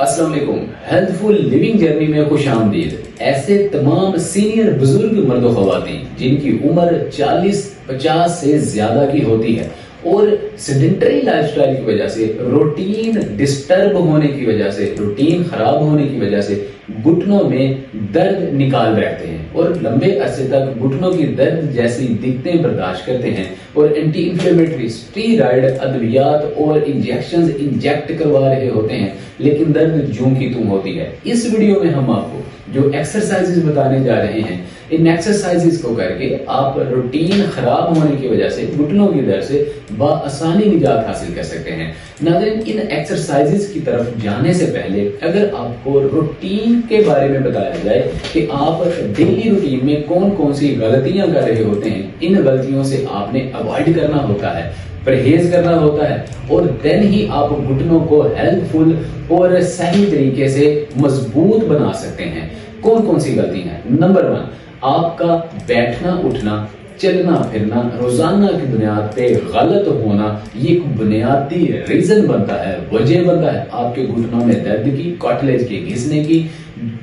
अस्सलाम वालेकुम। Healthful living journey में खुश आमदीद। ऐसे तमाम सीनियर बुजुर्ग मर्द ख़वातीन जिनकी उम्र 40-50 से ज्यादा की होती है और सेडेंटरी लाइफस्टाइल की वजह से, रूटीन डिस्टर्ब होने की वजह से, रूटीन खराब होने की वजह से घुटनों में दर्द निकाल रहते हैं और लंबे अरसे तक घुटनों की दर्द जैसी दिक्कतें बर्दाश्त करते हैं और एंटी इंफ्लेमेटरी स्टीरॉयड अद्वियात और इंजेक्शंस इंजेक्ट करवा रहे होते हैं, लेकिन दर्द जूं की तूं होती है। इस वीडियो में हम आपको जो एक्सरसाइजेस बताने जा रहे हैं, इन एक्सरसाइजेस को करके आप रूटीन खराब होने की वजह से घुटनों की दर्द से बआसानी निजात हासिल कर सकते हैं। नाज़रीन, इन एक्सरसाइजेस की तरफ जाने से पहले अगर आपको रूटीन के बारे में बताया जाए कि आप डेली रूटीन में कौन कौन सी गलतियां कर रहे होते हैं, इन गलतियों से आपने अवॉइड करना होता है, परहेज करना होता है और देन ही आप घुटनों को हेल्पफुल और सही तरीके से मजबूत बना सकते हैं। कौन कौन सी गलतियां हैं? नंबर 1, आपका बैठना उठना चलना फिरना रोजाना की बुनियाद पे गलत होना, ये एक बुनियादी रीजन बनता है, वजह बनता है आपके घुटनों में दर्द की, कार्टिलेज के घिसने की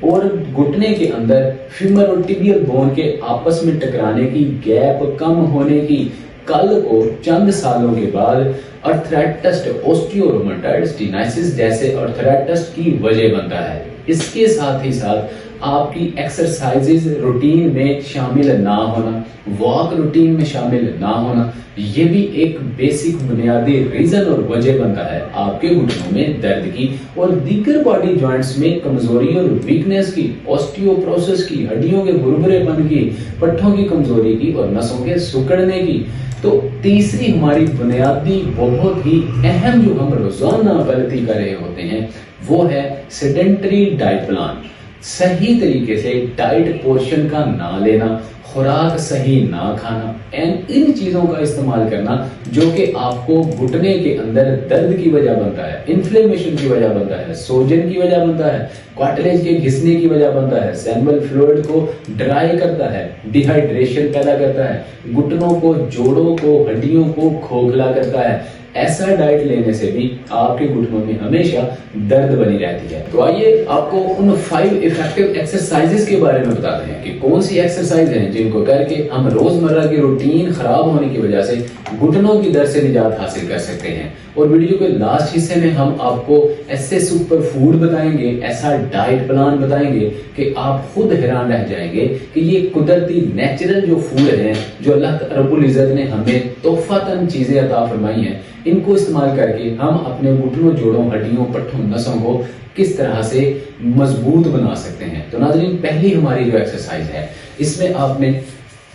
और घुटने के अंदर फीमर और टिबियल बोन के आपस में टकराने की, गैप कम होने की, कल को चंद सालों के बाद अर्थराइटिस, ऑस्टियोरोमेटॉइड स्टेनाइसिस जैसे अर्थराइटिस की वजह बनता है। इसके साथ ही साथ आपकी एक्सरसाइजेज रूटीन में शामिल ना होना, वॉक रूटीन में शामिल ना होना, ये भी एक बेसिक बुनियादी रीजन और वजह बनता है आपके घुटनों में दर्द की और दीगर बॉडी जॉइंट्स में कमजोरी और वीकनेस की, ऑस्टियोप्रोसिस की, हड्डियों के भुरभुरेपन की, पट्टों की कमजोरी की और नसों के सिकुड़ने की। तो तीसरी हमारी बुनियादी बहुत ही अहम जो हम रोजाना गलती कर रहे होते हैं वो है सेडेंटरी डाइट प्लान। सही तरीके से डाइट पोर्शन का ना लेना, खुराक सही ना खाना एंड इन चीजों का इस्तेमाल करना जो कि आपको घुटने के अंदर दर्द की वजह बनता है, इन्फ्लेमेशन की वजह बनता है, सोजन की वजह बनता है, कार्टिलेज के घिसने की वजह बनता है, सेरेब्रल फ्लूइड को ड्राई करता है, डिहाइड्रेशन पैदा करता है, घुटनों को, जोड़ों को, हड्डियों को खोखला करता है। ऐसा डाइट लेने से भी आपके घुटनों में हमेशा दर्द बनी रहती है। तो आइए आपको उन 5 इफेक्टिव एक्सरसाइजेस के बारे में बताते हैं कि कौन सी एक्सरसाइज हैं जिनको करके हम रोजमर्रा की रूटीन खराब होने की वजह से घुटनों की दर्द से निजात हासिल कर सकते हैं। और वीडियो के लास्ट हिस्से में हम आपको ऐसे सुपर फूड बताएंगे, ऐसा डाइट प्लान बताएंगे कि आप खुद हैरान रह जाएंगे कि ये कुदरती नेचुरल जो फूड हैं, जो अल्लाह रब्बुल इज्जत ने हमें तोहफतन चीजें अता फरमाई हैं, इनको इस्तेमाल करके हम अपने घुटनों, जोड़ों, हड्डियों, पट्टों, नसों को किस तरह से मजबूत बना सकते हैं। तो नाज़रीन, पहली हमारी जो एक्सरसाइज है इसमें आपने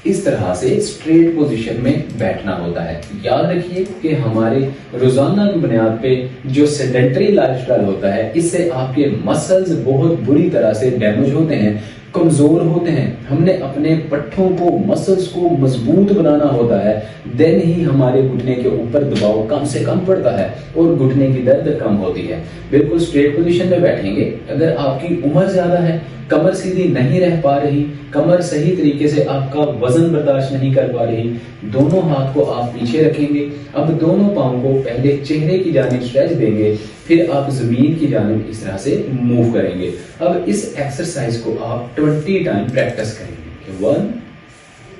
इस तरह से स्ट्रेट पोजीशन में बैठना होता है। याद रखिए कि हमारे रोजाना की बुनियाद पे जो सेडेंटरी लाइफस्टाइल होता है इससे आपके मसल्स बहुत बुरी तरह से डैमेज होते हैं, कमजोर होते हैं। हमने अपने पट्टों को, मसल्स को मजबूत बनाना होता है, देन ही हमारे घुटने के ऊपर दबाव कम से कम पड़ता है और घुटने की दर्द कम होती है। बिल्कुल स्ट्रेट पोजीशन में बैठेंगे। अगर आपकी उम्र ज्यादा है, कमर सीधी नहीं रह पा रही, कमर सही तरीके से आपका वजन बर्दाश्त नहीं कर पा रही, दोनों हाथ को आप पीछे रखेंगे। अब दोनों पांव को पहले चेहरे की जानिब स्ट्रेच देंगे, फिर आप जमीन की जानिब इस तरह से मूव करेंगे। अब इस एक्सरसाइज को आप 20 टाइम प्रैक्टिस करेंगे। 1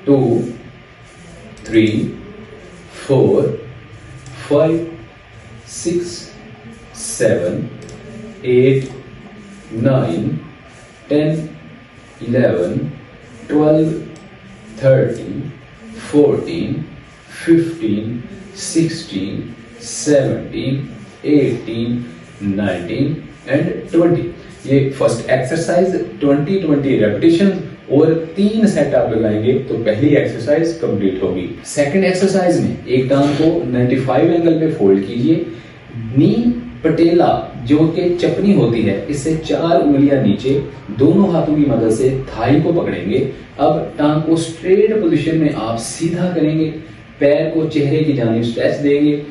2 3 4 5 6 7 8 9 10 11 12 13 14 15 16 17 18 19 एंड 20। ये फर्स्ट एक्सरसाइज 20 रेपिटेशन और 3 सेट आप लगाएंगे तो पहली एक्सरसाइज कंप्लीट होगी। सेकंड एक्सरसाइज में एक टांग को 95 एंगल पे फोल्ड कीजिए। नी पटेला जो कि चपनी होती है, इससे 4 उंगलियां नीचे, दोनों हाथों की मदद से थाई को पकड़ेंगे। अब टांग को स्ट्रेट पोजीशन में आप सीधा करेंगे, पैर को चेहरे की जानिब स्ट्रेच देंगे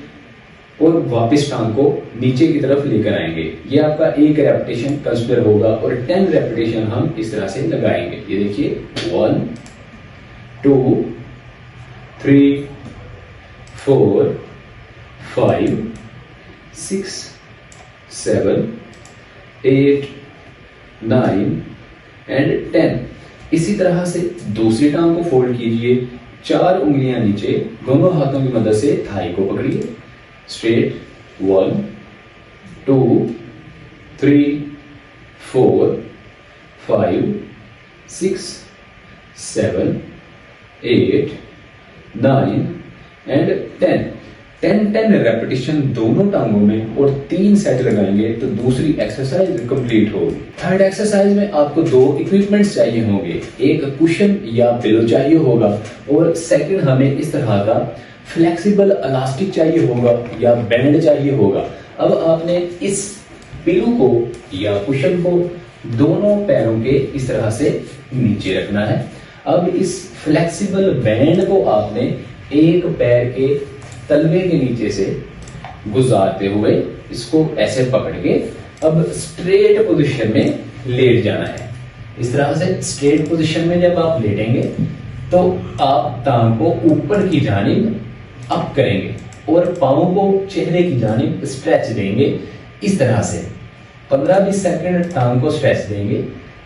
और वापस टांग को नीचे की तरफ लेकर आएंगे। ये आपका 1 रेपिटेशन कंसीडर होगा और 10 रेपिटेशन हम इस तरह से लगाएंगे। ये देखिए 1 2 3 4 5 6 7 8, 9 एंड 10। इसी तरह से दूसरी टांग को फोल्ड कीजिए, 4 उंगलियां नीचे, दोनों हाथों की मदद से थाई को पकड़िए, स्ट्रेट। 1, 2, 3, 4, 5, 6, 7, 8, 9 एंड 10। 10 रेपिटेशन दोनों टांगों में और 3 सेट लगाएंगे तो दूसरी एक्सरसाइज कंप्लीट होगी। थर्ड एक्सरसाइज में आपको 2 इक्विपमेंट्स चाहिए होंगे, एक कुशन या पिलो चाहिए होगा और सेकंड हमें इस तरह का फ्लेक्सिबल इलास्टिक चाहिए होगा या बैंड चाहिए होगा। अब आपने इस पिलो को या कुशन को दोनों पैरों के इस तरह से नीचे रखना है। अब इस फ्लेक्सिबल बैंड को आपने एक पैर के तलवे के नीचे से गुजारते हुए इसको ऐसे पकड़ के अब स्ट्रेट पोजीशन में लेट जाना है। इस तरह से स्ट्रेट पोजीशन में जब आप लेटेंगे तो आप टांग को ऊपर की जानिब अप करेंगे और पाँव को चेहरे की जानिब स्ट्रेच देंगे। इस तरह से 15-20 सेकंड टांग को स्ट्रेच देंगे।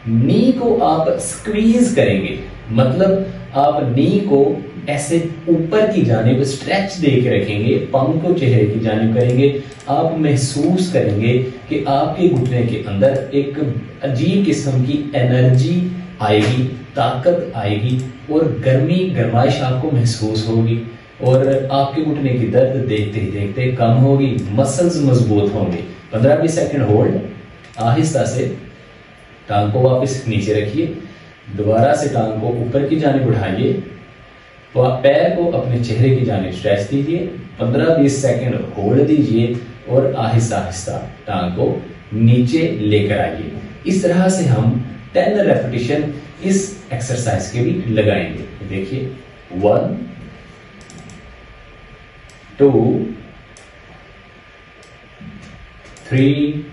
नी को आप स्क्वीज करेंगे, मतलब आप नी को ऐसे ऊपर की जानिब स्ट्रेच दे के रखेंगे, पाँव को चेहरे की जानिब करेंगे। आप महसूस करेंगे कि आपके घुटने के अंदर एक अजीब किस्म की एनर्जी आएगी, ताकत आएगी और गर्माइश आपको महसूस होगी और आपके घुटने की दर्द देखते ही देखते कम होगी, मसल्स मजबूत होंगे। 15-20 सेकंड होल्ड। आहिस्ता से टांग को वापस नीचे रखिए, दोबारा से टांग को ऊपर की जानिब उठाइए, पैर को अपने चेहरे की जानिब स्ट्रेच दीजिए, 15-20 सेकंड होल्ड दीजिए और आहिस्ता आहिस्ता टांग को नीचे लेकर आइए। इस तरह से हम 10 रेपिटेशन इस एक्सरसाइज के भी लगाएंगे। देखिए 1, 2, 3,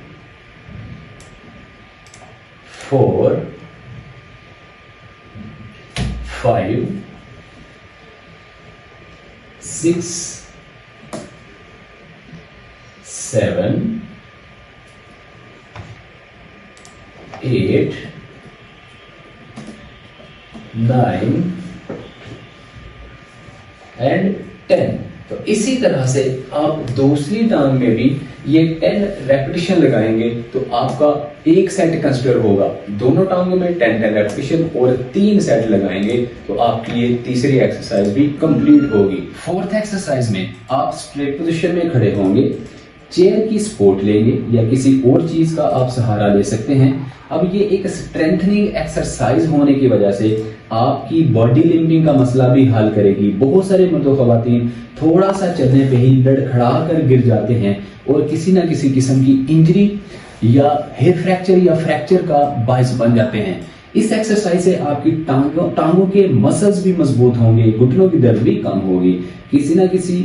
4, 5, 6, 7, 8, 9 एंड 10। तो इसी तरह से आप दूसरी टांग में भी ये 10 रेपिटेशन लगाएंगे तो आपका एक सेट कंसिडर होगा। दोनों टांगों में 10 रेपिटेशन और 3 सेट लगाएंगे तो आपकी ये तीसरी एक्सरसाइज भी कंप्लीट होगी। फोर्थ एक्सरसाइज में आप स्ट्रेट पोजीशन में खड़े होंगे, चेयर की सपोर्ट लेंगे या किसी और चीज का आप सहारा ले सकते हैं। अब ये एक स्ट्रेंथनिंग एक्सरसाइज होने की वजह से आपकी बॉडी लिम्पिंग का मसला भी हल करेगी। बहुत सारे मर्द व ख्वातीन थोड़ा सा चलने पे ही लड़खड़ा कर गिर जाते हैं और किसी ना किसी किस्म की इंजरी या हेयर फ्रैक्चर या फ्रैक्चर का बायस बन जाते हैं। इस एक्सरसाइज से आपकी टांगों के मसल्स भी मजबूत होंगे, घुटनों की दर्द भी कम होगी। किसी ना किसी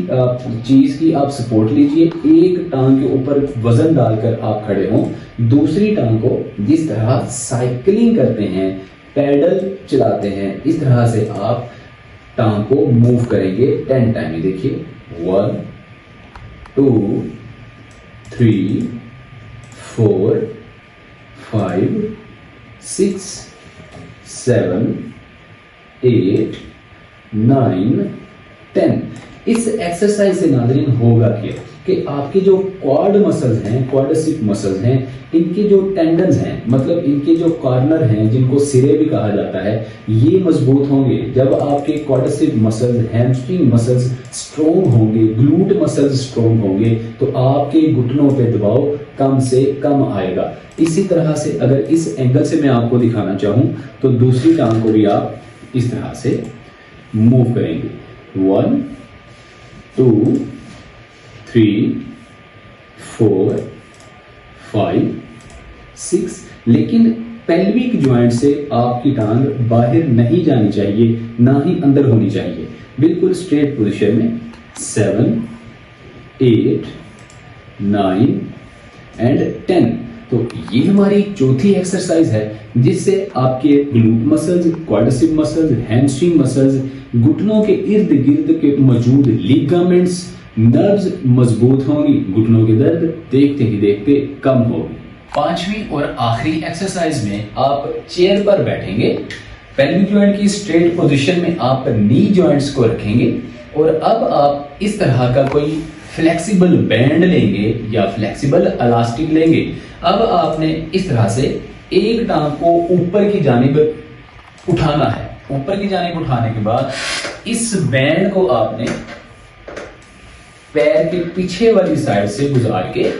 चीज की आप सपोर्ट लीजिए, एक टांग के ऊपर वजन डालकर आप खड़े हों, दूसरी टांग को जिस तरह साइकिलिंग करते हैं, पैडल चलाते हैं, इस तरह से आप टांग को मूव करेंगे 10 टाइम। देखिए 1, 2, 3, 4, 5, 6, 7, 8, 9, 10। इस एक्सरसाइज से नाज़रीन होगा क्या कि आपके जो क्वाड मसल्स हैं, क्वाड्रिसेप मसल्स हैं, इनके जो टेंडन्स हैं, मतलब इनके जो कॉर्नर हैं जिनको सिरे भी कहा जाता है, ये मजबूत होंगे। जब आपके quadricep muscles, hamstring muscles strong होंगे, ग्लूट मसल्स स्ट्रोंग होंगे तो आपके घुटनों पे दबाव कम से कम आएगा। इसी तरह से अगर इस एंगल से मैं आपको दिखाना चाहूं तो दूसरी टांग को भी आप इस तरह से मूव करेंगे। 1, 2, 3, 4, 5, 6। लेकिन पेल्विक जॉइंट से आपकी टांग बाहर नहीं जानी चाहिए, ना ही अंदर होनी चाहिए, बिल्कुल स्ट्रेट पोजीशन में। 7, 8, 9 एंड 10। तो ये हमारी चौथी एक्सरसाइज है जिससे आपके glute muscles, quadricep muscles, hamstring muscles, घुटनों के इर्द गिर्द के मौजूद लिगामेंट्स, नर्व्स मजबूत होंगी, घुटनों की दर्द देखते ही देखते कम होगी। पांचवी और आखिरी एक्सरसाइज में आप चेयर पर बैठेंगे, पेल्विक जॉइंट की स्ट्रेट पोजीशन में आप नी जॉइंट्स को रखेंगे और अब आप इस तरह का कोई फ्लेक्सिबल बैंड लेंगे या फ्लेक्सिबल इलास्टिक लेंगे। अब आपने इस तरह से एक टांग को ऊपर की जानिब उठाना है। ऊपर की जानिब उठाने के बाद इस बैंड को आपने पैर के पीछे वाली साइड से गुजार के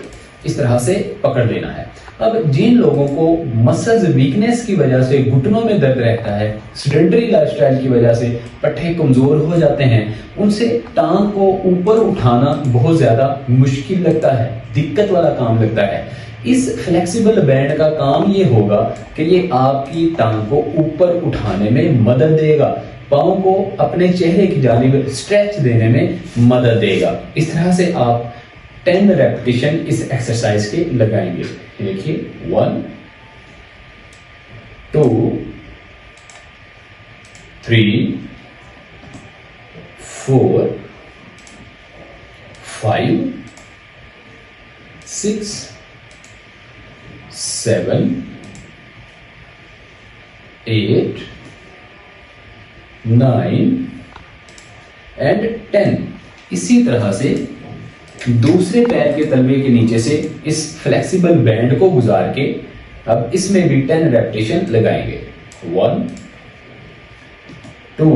इस तरह से पकड़ लेना है। अब जिन लोगों को मसल्स वीकनेस की वजह से घुटनों में दर्द रहता है, सेडेंटरी लाइफस्टाइल की वजह से पट्टे कमजोर हो जाते हैं, उनसे टांग को ऊपर उठाना बहुत ज्यादा मुश्किल लगता है, दिक्कत वाला काम लगता है। इस फ्लेक्सिबल बैंड का काम ये होगा कि ये आपकी टांग को ऊपर उठाने में मदद देगा, पाँव को अपने चेहरे की जानिब स्ट्रेच देने में मदद देगा। इस तरह से आप 10 रेपिटेशन इस एक्सरसाइज के लगाएंगे। देखिए 1 2 3 4 5 6 7 8 9 एंड 10। इसी तरह से दूसरे पैर के तलवे के नीचे से इस फ्लेक्सिबल बैंड को गुजार के अब इसमें भी 10 रेपिटेशन लगाएंगे। 1 2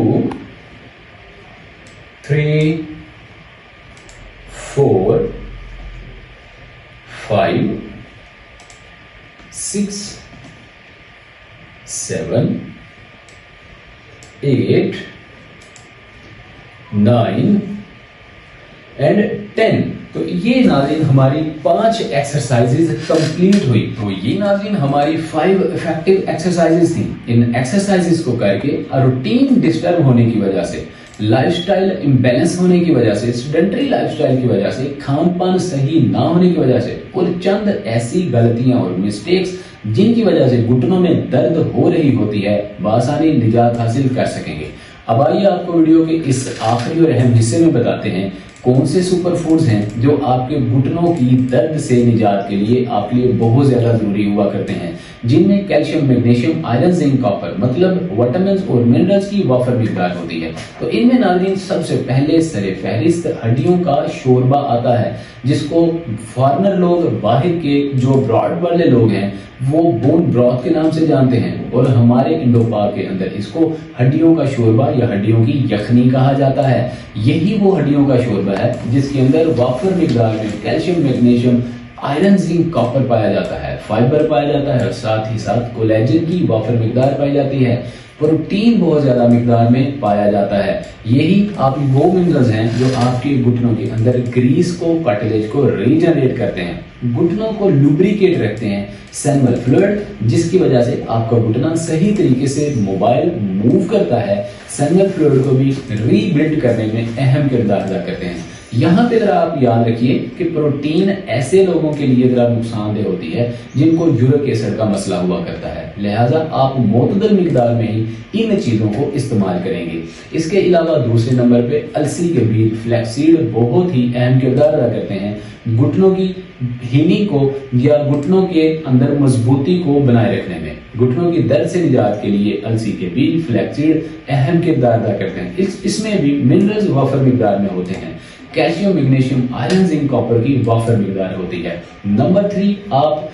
3 4 5 6 7 8 9 एंड 10। तो ये नाज़रीन हमारी 5 एक्सरसाइजेज कंप्लीट हुई। तो ये नाज़रीन हमारी 5 इफेक्टिव एक्सरसाइजेज थी। इन एक्सरसाइजेज को करके रूटीन डिस्टर्ब होने की वजह से, लाइफस्टाइल इम्बैलेंस होने की वजह से, सेडेंटरी लाइफस्टाइल की वजह से, खान पान सही ना होने की वजह से और चंद ऐसी गलतियां और मिस्टेक्स जिनकी वजह से घुटनों में दर्द हो रही होती है, बआसानी निजात हासिल कर सकेंगे। अब आइए आपको वीडियो के इस आखिरी और अहम हिस्से में बताते हैं कौन से सुपर फूड्स हैं जो आपके घुटनों की दर्द से निजात के लिए आपके लिए बहुत ज्यादा जरूरी हुआ करते हैं, जिनमें calcium, magnesium, iron, zinc, copper मतलब विटामिन्स और मिनरल्स की वाफर मिकदार होती है। तो इनमें नाज़रीन सबसे पहले सरे फहरिस्त हड्डियों का शोरबा आता है, जिसको फॉरेनर लोग, बाहर के जो ब्रॉड वाले लोग हैं वो बोन ब्रॉथ के नाम से जानते हैं और हमारे इंडो पाक के अंदर इसको हड्डियों का शोरबा या हड्डियों की यखनी कहा जाता है। यही वो हड्डियों का शोरबा है जिसके अंदर वाफर मिकदार में calcium, magnesium, iron, zinc, copper पाया जाता है, फाइबर पाया जाता है और साथ ही साथ कोलेजन की वाफर मिकदार पाई जाती है, प्रोटीन बहुत ज्यादा मिकदार में पाया जाता है। यही आप वो मिनरल्स हैं जो आपके घुटनों के अंदर ग्रीस को, कार्टिलेज को रीजनरेट करते हैं, घुटनों को लुब्रिकेट रखते हैं, सैनुअल फ्लूइड, जिसकी वजह से आपका घुटना सही तरीके से मोबाइल मूव करता है, सैनुअल फ्लूइड को भी रीबिल्ड करने में अहम किरदार अदा करते हैं। यहाँ पे जरा आप याद रखिए कि प्रोटीन ऐसे लोगों के लिए जरा नुकसानदेह होती है जिनको यूरिक एसिड का मसला हुआ करता है, लिहाजा आप मोतदल मिकदार में ही इन चीजों को इस्तेमाल करेंगे। इसके अलावा दूसरे नंबर पे अलसी के बीज, फ्लैक्सीड बहुत ही अहम किरदार अदा करते हैं घुटनों की हीलिंग को या घुटनों के अंदर मजबूती को बनाए रखने में। घुटनों की दर्द से निजात के लिए अलसी के बीज, फ्लैक्सीड अहम किरदार अदा करते हैं। इसमें भी मिनरल्स वाफर मिकदार में होते हैं, calcium, magnesium, iron, zinc, copper की वाफर मिकदार होती है। नंबर 3, आप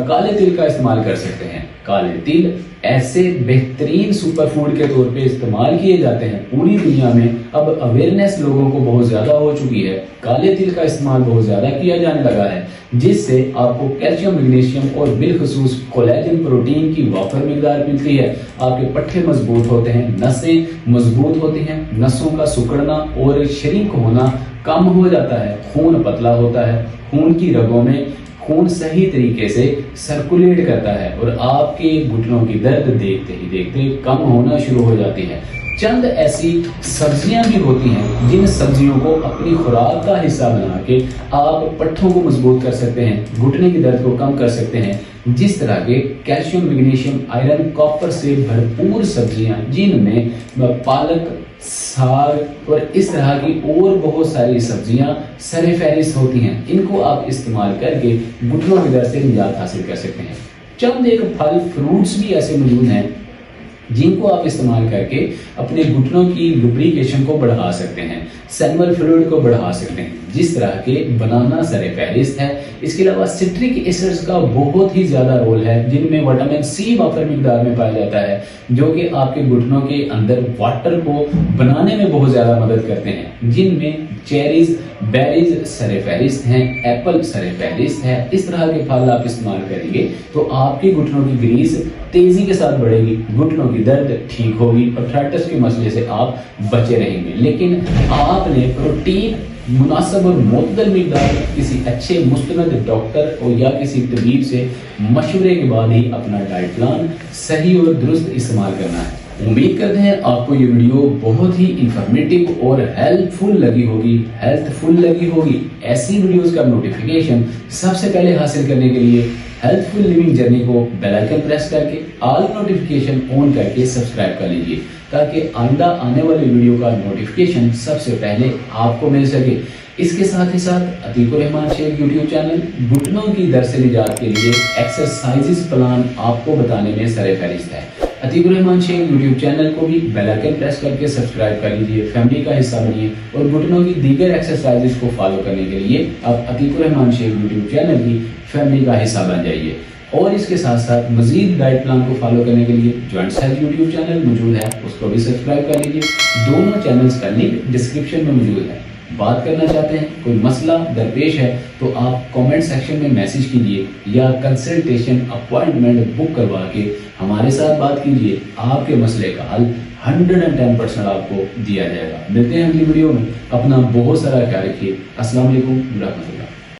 काले तिल का इस्तेमाल कर सकते हैं। काले तिल ऐसे बेहतरीन सुपर फूड के तौर पे इस्तेमाल किए जाते हैं पूरी दुनिया में। अब अवेयरनेस लोगों को बहुत ज्यादा हो चुकी है, काले तिल का इस्तेमाल बहुत ज्यादा किया जाने लगा है, जिससे आपको कैल्शियम, मैग्नीशियम और बिलखसूस कोलेजन, प्रोटीन की वाफर मिकदार मिलती है। आपके पट्टे मजबूत होते हैं, नसें मजबूत होती हैं, नसों का सिकुड़ना और श्रिंक होना कम हो जाता है, खून पतला होता है, खून की रगों में खून सही तरीके से सर्कुलेट करता है और आपके घुटनों की दर्द देखते ही देखते कम होना शुरू हो जाती है। चंद ऐसी सब्जियां भी होती हैं जिन सब्जियों को अपनी खुराक का हिस्सा बना के आप पट्टों को मजबूत कर सकते हैं, घुटने की दर्द को कम कर सकते हैं। जिस तरह के कैल्शियम, मैग्नीशियम, आयरन, कॉपर से भरपूर सब्जियां जिनमें पालक, साग और इस तरह की और बहुत सारी सब्जियां सरे फहरिस्त होती हैं, इनको आप इस्तेमाल करके घुटनों के दर्द से निजात हासिल कर सकते हैं। चंद एक फल फ्रूट्स भी ऐसे मौजूद हैं जिनको आप इस्तेमाल करके अपने घुटनों की लुब्रिकेशन को बढ़ा सकते हैं, सेनिमल फ्लूइड को बढ़ा सकते हैं, जिस तरह के बनाना सरे फहरिस्त है। इसके अलावा सिट्रिक एसिड्स का बहुत ही ज्यादा रोल है, जिनमें विटामिन सी वाफर मिकदार में पाया जाता है, जो कि आपके घुटनों के अंदर वाटर को बनाने में बहुत ज्यादा मदद करते हैं, जिनमें चेरीज, बेरीज सरे फहरिस्त हैं, एप्पल सरे फहरिस्त है। इस तरह के फल आप इस्तेमाल करेंगे तो आपके घुटनों की ग्रीस तेजी के साथ बढ़ेगी, घुटनों की दर्द ठीक होगी, आर्थराइटिस के मसले से आप बचे रहेंगे। लेकिन आपने प्रोटीन मुनासिब और मुतदल मिकदार किसी अच्छे मुस्तनद डॉक्टर और या किसी तबीब से मशवरे के बाद ही अपना डाइट प्लान सही और दुरुस्त इस्तेमाल करना है। उम्मीद करते हैं आपको ये वीडियो बहुत ही इंफॉर्मेटिव और हेल्पफुल लगी होगी। ऐसी वीडियोस का नोटिफिकेशन सबसे पहले हासिल करने के लिए हेल्थफुल लिविंग जर्नी को बेल आइकन प्रेस करके ऑल नोटिफिकेशन ऑन करके सब्सक्राइब कर लीजिए, ताकि आइंदा आने वाले वीडियो का नोटिफिकेशन सबसे पहले आपको मिल सके। इसके साथ ही साथ अतीकुर रहमान शेख यूट्यूब चैनल घुटनों की दर्द से निजात के लिए एक्सरसाइजेस प्लान आपको बताने में सरे फहरिस्त है। अतीकुर रहमान शेख यूट्यूब चैनल को भी बेल आइकन प्रेस करके सब्सक्राइब कर लीजिए, फैमिली का हिस्सा बनिए और घुटनों की दीगर एक्सरसाइजेस को फॉलो करने के लिए आप अतीकुर रहमान शेख यूट्यूब चैनल की फैमिली का हिस्सा बन जाइए। और इसके साथ साथ मजीद डाइट प्लान को फॉलो करने के लिए जॉइंट हेल्थ यूट्यूब चैनल मौजूद है, उसको भी सब्सक्राइब कर लीजिए। दोनों चैनल्स का लिंक डिस्क्रिप्शन में मौजूद है। बात करना चाहते हैं, कोई मसला दरपेश है तो आप कमेंट सेक्शन में मैसेज कीजिए या कंसल्टेशन अपॉइंटमेंट बुक करवा के हमारे साथ बात कीजिए। आपके मसले का हल 110% आपको दिया जाएगा। मिलते हैं अगली वीडियो में। अपना बहुत सारा ख्याल रखिए। अस्सलाम वालेकुम व रहमतुल्लाह।